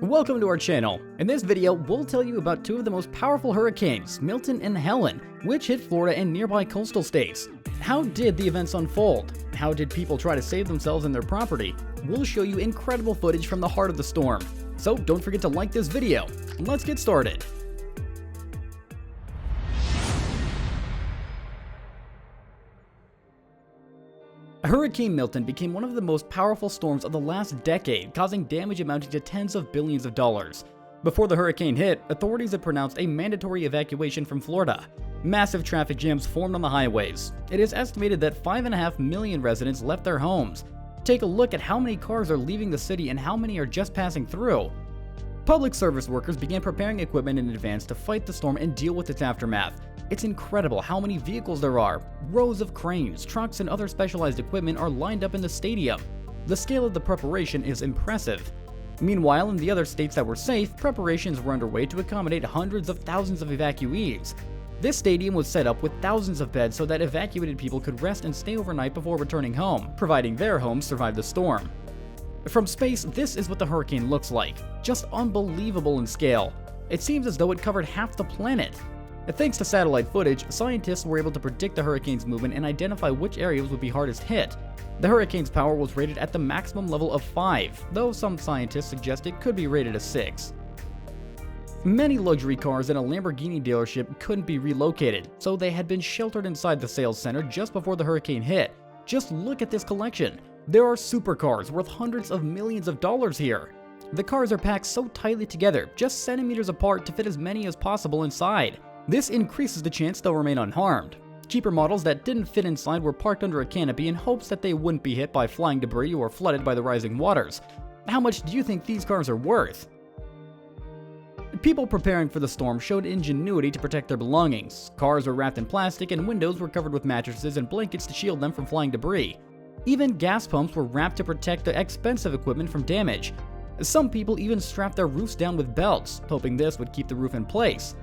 Welcome to our channel. In this video, we'll tell you about two of the most powerful hurricanes, Milton and Helen, which hit Florida and nearby coastal states. How did the events unfold? How did people try to save themselves and their property? We'll show you incredible footage from the heart of the storm. So don't forget to like this video. Let's get started. Hurricane Milton became one of the most powerful storms of the last decade, causing damage amounting to tens of billions of dollars. Before the hurricane hit, authorities had pronounced a mandatory evacuation from Florida. Massive traffic jams formed on the highways. It is estimated that 5.5 million residents left their homes. Take a look at how many cars are leaving the city and how many are just passing through. Public service workers began preparing equipment in advance to fight the storm and deal with its aftermath. It's incredible how many vehicles there are. Rows of cranes, trucks, and other specialized equipment are lined up in the stadium. The scale of the preparation is impressive. Meanwhile, in the other states that were safe, preparations were underway to accommodate hundreds of thousands of evacuees. This stadium was set up with thousands of beds so that evacuated people could rest and stay overnight before returning home, providing their homes survived the storm. From space, this is what the hurricane looks like. Just unbelievable in scale. It seems as though it covered half the planet. Thanks to satellite footage, scientists were able to predict the hurricane's movement and identify which areas would be hardest hit. The hurricane's power was rated at the maximum level of 5, though some scientists suggest it could be rated a 6. Many luxury cars and a Lamborghini dealership couldn't be relocated, so they had been sheltered inside the sales center just before the hurricane hit. Just look at this collection. There are supercars worth hundreds of millions of dollars here. The cars are packed so tightly together, just centimeters apart to fit as many as possible inside. This increases the chance they'll remain unharmed. Cheaper models that didn't fit inside were parked under a canopy in hopes that they wouldn't be hit by flying debris or flooded by the rising waters. How much do you think these cars are worth? People preparing for the storm showed ingenuity to protect their belongings. Cars were wrapped in plastic and windows were covered with mattresses and blankets to shield them from flying debris. Even gas pumps were wrapped to protect the expensive equipment from damage. Some people even strapped their roofs down with belts, hoping this would keep the roof in place.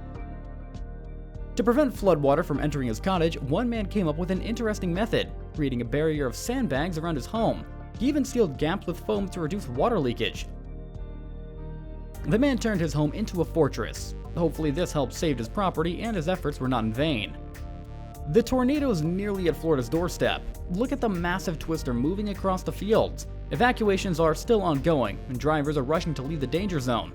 To prevent floodwater from entering his cottage, one man came up with an interesting method, creating a barrier of sandbags around his home. He even sealed gaps with foam to reduce water leakage. The man turned his home into a fortress. Hopefully this helped save his property and his efforts were not in vain. The tornado is nearly at Florida's doorstep. Look at the massive twister moving across the fields. Evacuations are still ongoing, and drivers are rushing to leave the danger zone.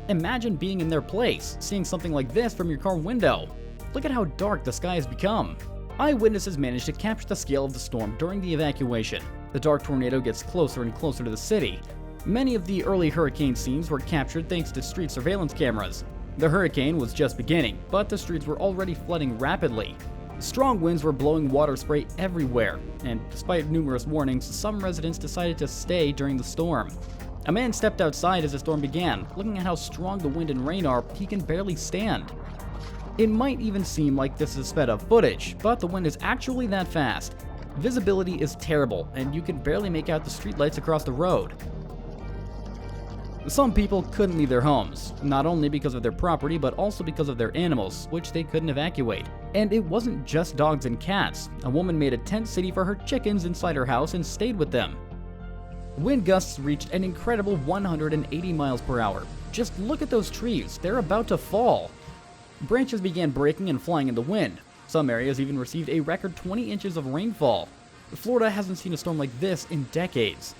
Imagine being in their place, seeing something like this from your car window. Look at how dark the sky has become. Eyewitnesses managed to capture the scale of the storm during the evacuation. The dark tornado gets closer and closer to the city. Many of the early hurricane scenes were captured thanks to street surveillance cameras. The hurricane was just beginning, but the streets were already flooding rapidly. Strong winds were blowing water spray everywhere, and despite numerous warnings, some residents decided to stay during the storm. A man stepped outside as the storm began. Looking at how strong the wind and rain are, he can barely stand. It might even seem like this is sped up footage, but the wind is actually that fast. Visibility is terrible, and you can barely make out the streetlights across the road. Some people couldn't leave their homes, not only because of their property, but also because of their animals, which they couldn't evacuate. And it wasn't just dogs and cats. A woman made a tent city for her chickens inside her house and stayed with them. Wind gusts reached an incredible 180 miles per hour. Just look at those trees, they're about to fall. Branches began breaking and flying in the wind. Some areas even received a record 20 inches of rainfall. Florida hasn't seen a storm like this in decades.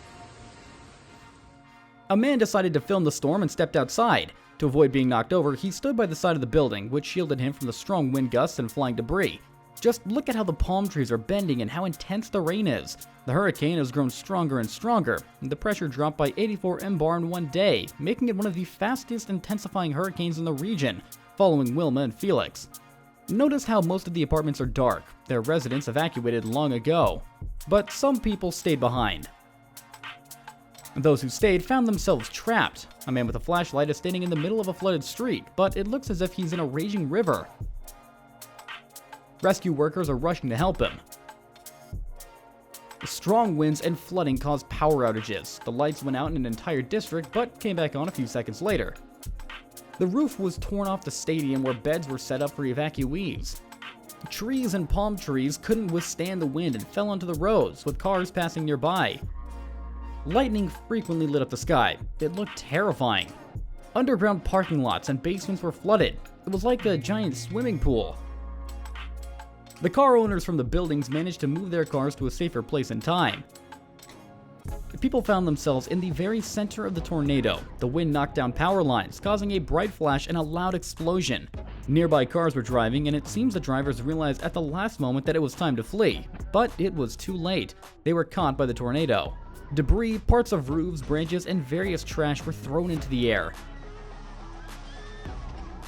A man decided to film the storm and stepped outside. To avoid being knocked over, he stood by the side of the building, which shielded him from the strong wind gusts and flying debris. Just look at how the palm trees are bending and how intense the rain is. The hurricane has grown stronger and stronger, and the pressure dropped by 84 mbar in one day, making it one of the fastest intensifying hurricanes in the region, following Wilma and Felix. Notice how most of the apartments are dark. Their residents evacuated long ago. But some people stayed behind. Those who stayed found themselves trapped. A man with a flashlight is standing in the middle of a flooded street, but it looks as if he's in a raging river. Rescue workers are rushing to help him. Strong winds and flooding caused power outages. The lights went out in an entire district, but came back on a few seconds later. The roof was torn off the stadium where beds were set up for evacuees. Trees and palm trees couldn't withstand the wind and fell onto the roads, with cars passing nearby. Lightning frequently lit up the sky. It looked terrifying. Underground parking lots and basements were flooded. It was like a giant swimming pool. The car owners from the buildings managed to move their cars to a safer place in time. People found themselves in the very center of the tornado. The wind knocked down power lines, causing a bright flash and a loud explosion. Nearby cars were driving, and it seems the drivers realized at the last moment that it was time to flee. But it was too late. They were caught by the tornado. Debris, parts of roofs, branches, and various trash were thrown into the air.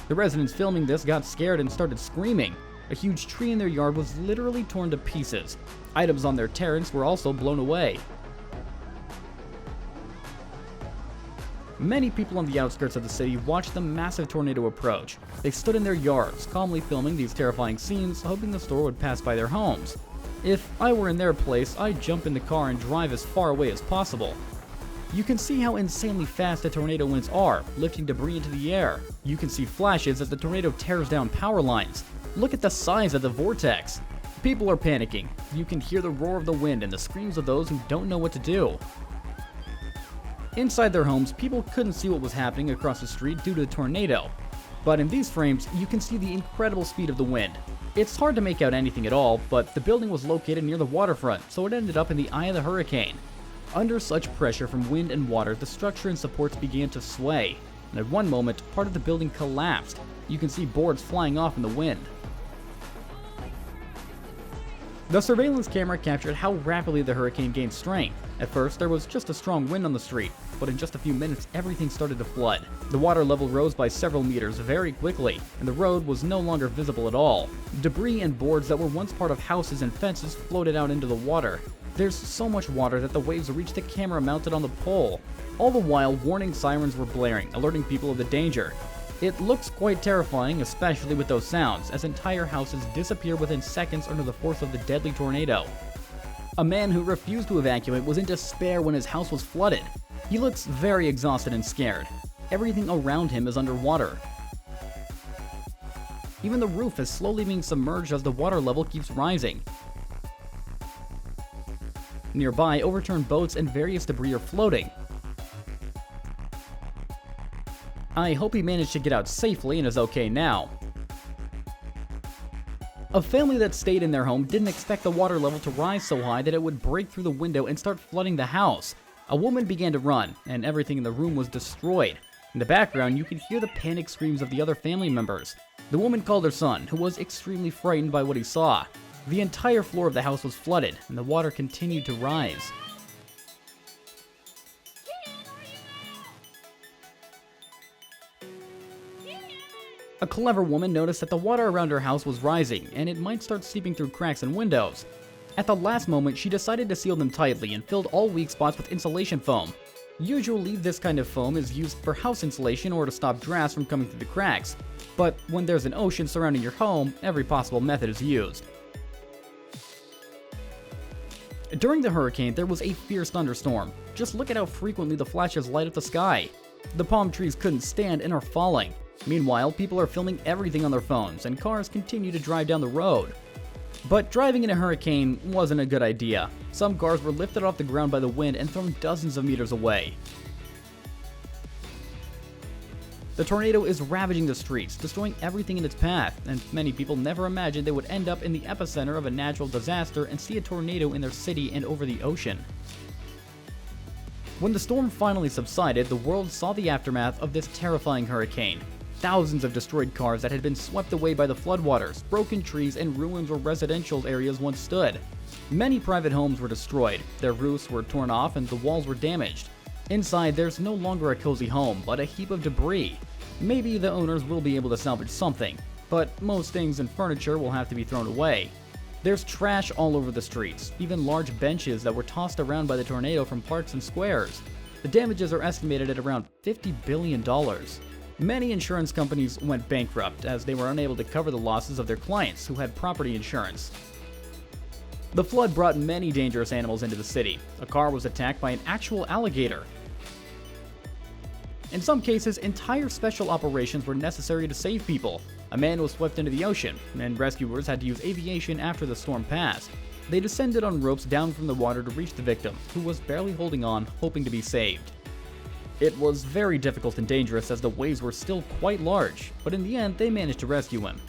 The residents filming this got scared and started screaming. A huge tree in their yard was literally torn to pieces. Items on their terrace were also blown away. Many people on the outskirts of the city watched the massive tornado approach. They stood in their yards, calmly filming these terrifying scenes, hoping the storm would pass by their homes. If I were in their place, I'd jump in the car and drive as far away as possible. You can see how insanely fast the tornado winds are, lifting debris into the air. You can see flashes as the tornado tears down power lines. Look at the size of the vortex. People are panicking. You can hear the roar of the wind and the screams of those who don't know what to do. Inside their homes, people couldn't see what was happening across the street due to the tornado. But in these frames, you can see the incredible speed of the wind. It's hard to make out anything at all, but the building was located near the waterfront, so it ended up in the eye of the hurricane. Under such pressure from wind and water, the structure and supports began to sway, and at one moment, part of the building collapsed. You can see boards flying off in the wind. The surveillance camera captured how rapidly the hurricane gained strength. At first, there was just a strong wind on the street, but in just a few minutes, everything started to flood. The water level rose by several meters very quickly, and the road was no longer visible at all. Debris and boards that were once part of houses and fences floated out into the water. There's so much water that the waves reached the camera mounted on the pole. All the while, warning sirens were blaring, alerting people of the danger. It looks quite terrifying, especially with those sounds, as entire houses disappear within seconds under the force of the deadly tornado. A man who refused to evacuate was in despair when his house was flooded. He looks very exhausted and scared. Everything around him is underwater. Even the roof is slowly being submerged as the water level keeps rising. Nearby, overturned boats and various debris are floating. I hope he managed to get out safely and is okay now. A family that stayed in their home didn't expect the water level to rise so high that it would break through the window and start flooding the house. A woman began to run, and everything in the room was destroyed. In the background, you could hear the panic screams of the other family members. The woman called her son, who was extremely frightened by what he saw. The entire floor of the house was flooded, and the water continued to rise. A clever woman noticed that the water around her house was rising, and it might start seeping through cracks and windows. At the last moment, she decided to seal them tightly and filled all weak spots with insulation foam. Usually, this kind of foam is used for house insulation or to stop drafts from coming through the cracks. But when there's an ocean surrounding your home, every possible method is used. During the hurricane, there was a fierce thunderstorm. Just look at how frequently the flashes light up the sky. The palm trees couldn't stand and are falling. Meanwhile, people are filming everything on their phones, and cars continue to drive down the road. But driving in a hurricane wasn't a good idea. Some cars were lifted off the ground by the wind and thrown dozens of meters away. The tornado is ravaging the streets, destroying everything in its path, and many people never imagined they would end up in the epicenter of a natural disaster and see a tornado in their city and over the ocean. When the storm finally subsided, the world saw the aftermath of this terrifying hurricane. Thousands of destroyed cars that had been swept away by the floodwaters, broken trees, and ruins where residential areas once stood. Many private homes were destroyed, their roofs were torn off, and the walls were damaged. Inside, there's no longer a cozy home, but a heap of debris. Maybe the owners will be able to salvage something, but most things and furniture will have to be thrown away. There's trash all over the streets, even large benches that were tossed around by the tornado from parks and squares. The damages are estimated at around $50 billion. Many insurance companies went bankrupt as they were unable to cover the losses of their clients who had property insurance. The flood brought many dangerous animals into the city. A car was attacked by an actual alligator. In some cases, entire special operations were necessary to save people. A man was swept into the ocean, and rescuers had to use aviation after the storm passed. They descended on ropes down from the water to reach the victim, who was barely holding on, hoping to be saved. It was very difficult and dangerous as the waves were still quite large, but in the end they managed to rescue him.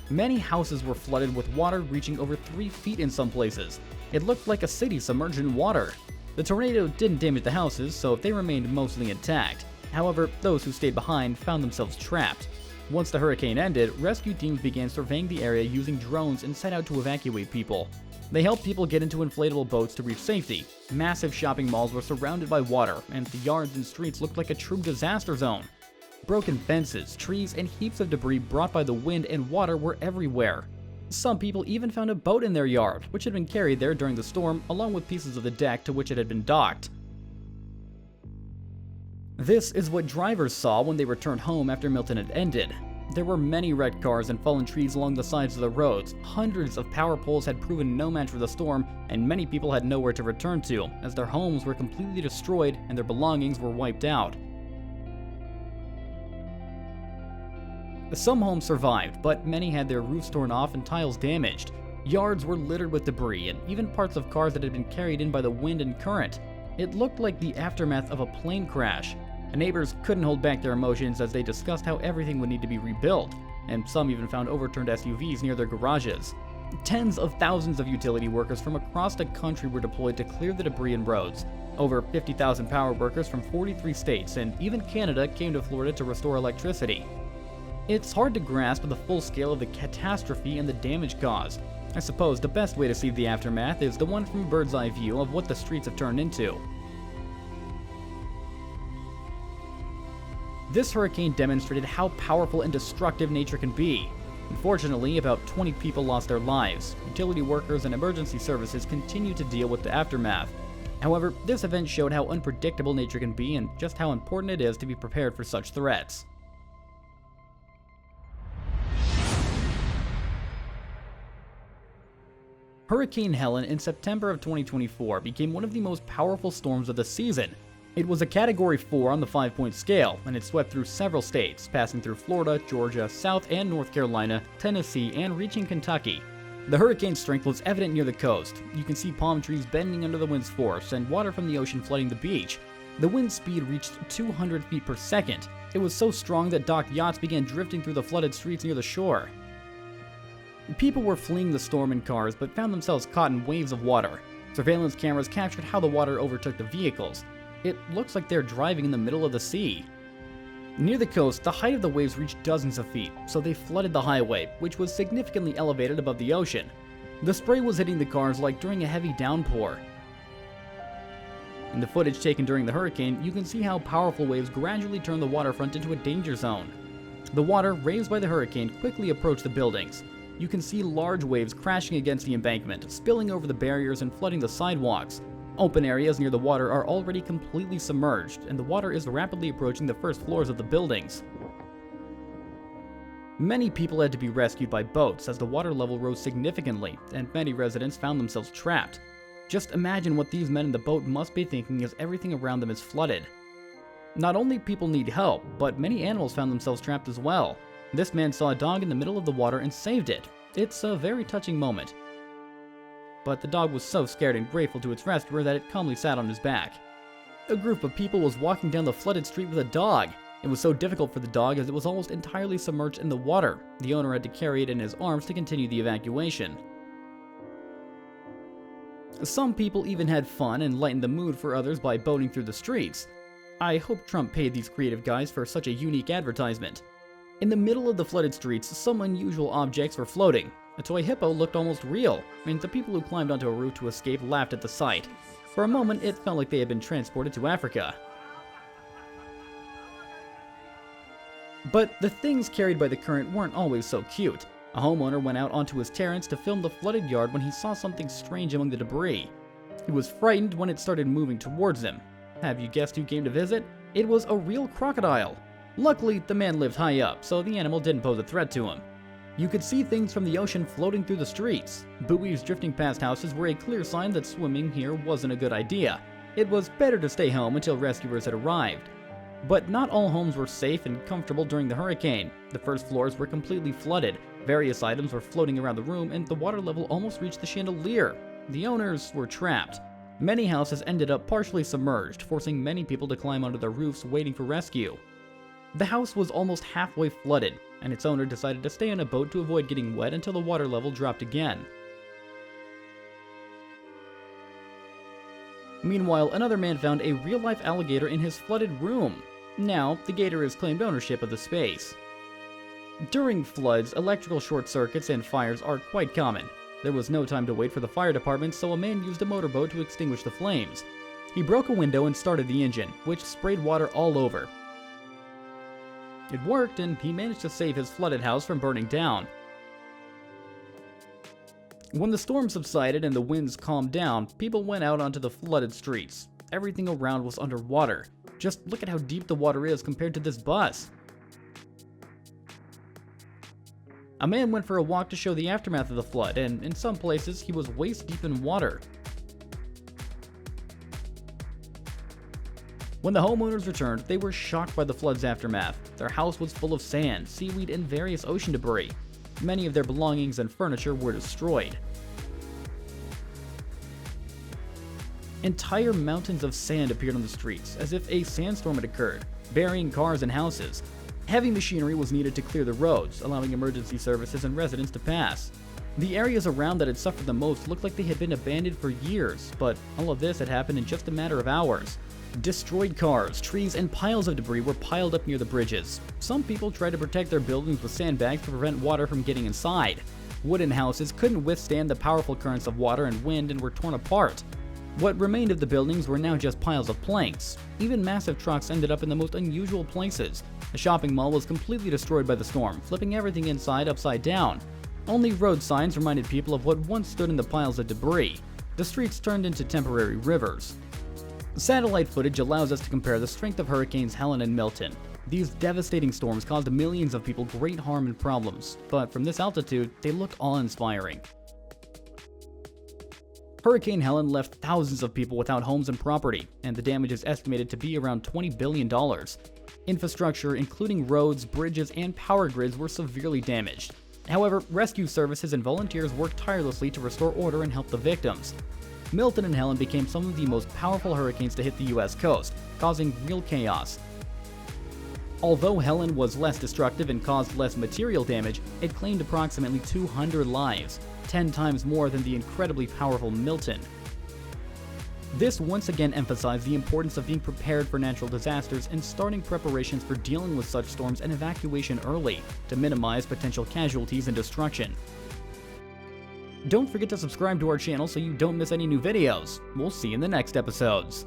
Many houses were flooded with water reaching over 3 feet in some places. It looked like a city submerged in water. The tornado didn't damage the houses, so they remained mostly intact. However, those who stayed behind found themselves trapped. Once the hurricane ended, rescue teams began surveying the area using drones and set out to evacuate people. They helped people get into inflatable boats to reach safety. Massive shopping malls were surrounded by water, and the yards and streets looked like a true disaster zone. Broken fences, trees, and heaps of debris brought by the wind and water were everywhere. Some people even found a boat in their yard, which had been carried there during the storm, along with pieces of the deck to which it had been docked. This is what drivers saw when they returned home after Milton had ended. There were many wrecked cars and fallen trees along the sides of the roads. Hundreds of power poles had proven no match for the storm, and many people had nowhere to return to, as their homes were completely destroyed and their belongings were wiped out. Some homes survived, but many had their roofs torn off and tiles damaged. Yards were littered with debris, and even parts of cars that had been carried in by the wind and current. It looked like the aftermath of a plane crash. Neighbors couldn't hold back their emotions as they discussed how everything would need to be rebuilt, and some even found overturned SUVs near their garages. Tens of thousands of utility workers from across the country were deployed to clear the debris and roads. Over 50,000 power workers from 43 states and even Canada came to Florida to restore electricity. It's hard to grasp the full scale of the catastrophe and the damage caused. I suppose the best way to see the aftermath is the one from a bird's eye view of what the streets have turned into. This hurricane demonstrated how powerful and destructive nature can be. Unfortunately, about 20 people lost their lives. Utility workers and emergency services continue to deal with the aftermath. However, this event showed how unpredictable nature can be and just how important it is to be prepared for such threats. Hurricane Helen in September of 2024 became one of the most powerful storms of the season. It was a Category 4 on the 5-point scale, and it swept through several states, passing through Florida, Georgia, South and North Carolina, Tennessee, and reaching Kentucky. The hurricane's strength was evident near the coast. You can see palm trees bending under the wind's force and water from the ocean flooding the beach. The wind speed reached 200 feet per second. It was so strong that docked yachts began drifting through the flooded streets near the shore. People were fleeing the storm in cars but found themselves caught in waves of water. Surveillance cameras captured how the water overtook the vehicles. It looks like they're driving in the middle of the sea. Near the coast, the height of the waves reached dozens of feet, so they flooded the highway, which was significantly elevated above the ocean. The spray was hitting the cars like during a heavy downpour. In the footage taken during the hurricane, you can see how powerful waves gradually turned the waterfront into a danger zone. The water, raised by the hurricane, quickly approached the buildings. You can see large waves crashing against the embankment, spilling over the barriers and flooding the sidewalks. Open areas near the water are already completely submerged, and the water is rapidly approaching the first floors of the buildings. Many people had to be rescued by boats as the water level rose significantly, and many residents found themselves trapped. Just imagine what these men in the boat must be thinking as everything around them is flooded. Not only people need help, but many animals found themselves trapped as well. This man saw a dog in the middle of the water and saved it. It's a very touching moment. But the dog was so scared and grateful to its rescuer that it calmly sat on his back. A group of people was walking down the flooded street with a dog. It was so difficult for the dog as it was almost entirely submerged in the water. The owner had to carry it in his arms to continue the evacuation. Some people even had fun and lightened the mood for others by boating through the streets. I hope Trump paid these creative guys for such a unique advertisement. In the middle of the flooded streets, some unusual objects were floating. A toy hippo looked almost real, and the people who climbed onto a roof to escape laughed at the sight. For a moment, it felt like they had been transported to Africa. But the things carried by the current weren't always so cute. A homeowner went out onto his terrace to film the flooded yard when he saw something strange among the debris. He was frightened when it started moving towards him. Have you guessed who came to visit? It was a real crocodile. Luckily, the man lived high up, so the animal didn't pose a threat to him. You could see things from the ocean floating through the streets. Buoys drifting past houses were a clear sign that swimming here wasn't a good idea. It was better to stay home until rescuers had arrived. But not all homes were safe and comfortable during the hurricane. The first floors were completely flooded. Various items were floating around the room, and the water level almost reached the chandelier. The owners were trapped. Many houses ended up partially submerged, forcing many people to climb onto their roofs waiting for rescue. The house was almost halfway flooded, and its owner decided to stay on a boat to avoid getting wet until the water level dropped again. Meanwhile, another man found a real-life alligator in his flooded room. Now, the gator has claimed ownership of the space. During floods, electrical short circuits and fires are quite common. There was no time to wait for the fire department, so a man used a motorboat to extinguish the flames. He broke a window and started the engine, which sprayed water all over. It worked, and he managed to save his flooded house from burning down. When the storm subsided and the winds calmed down, people went out onto the flooded streets. Everything around was underwater. Just look at how deep the water is compared to this bus. A man went for a walk to show the aftermath of the flood, and in some places he was waist deep in water. When the homeowners returned, they were shocked by the flood's aftermath. Their house was full of sand, seaweed, and various ocean debris. Many of their belongings and furniture were destroyed. Entire mountains of sand appeared on the streets, as if a sandstorm had occurred, burying cars and houses. Heavy machinery was needed to clear the roads, allowing emergency services and residents to pass. The areas around that had suffered the most looked like they had been abandoned for years, but all of this had happened in just a matter of hours. Destroyed cars, trees, and piles of debris were piled up near the bridges. Some people tried to protect their buildings with sandbags to prevent water from getting inside. Wooden houses couldn't withstand the powerful currents of water and wind and were torn apart. What remained of the buildings were now just piles of planks. Even massive trucks ended up in the most unusual places. The shopping mall was completely destroyed by the storm, flipping everything inside upside down. Only road signs reminded people of what once stood in the piles of debris. The streets turned into temporary rivers. Satellite footage allows us to compare the strength of Hurricanes Helene and Milton. These devastating storms caused millions of people great harm and problems, but from this altitude, they looked awe-inspiring. Hurricane Helene left thousands of people without homes and property, and the damage is estimated to be around $20 billion. Infrastructure, including roads, bridges, and power grids, were severely damaged. However, rescue services and volunteers worked tirelessly to restore order and help the victims. Milton and Helene became some of the most powerful hurricanes to hit the US coast, causing real chaos. Although Helene was less destructive and caused less material damage, it claimed approximately 200 lives, 10 times more than the incredibly powerful Milton. This once again emphasized the importance of being prepared for natural disasters and starting preparations for dealing with such storms and evacuation early to minimize potential casualties and destruction. Don't forget to subscribe to our channel so you don't miss any new videos. We'll see you in the next episodes.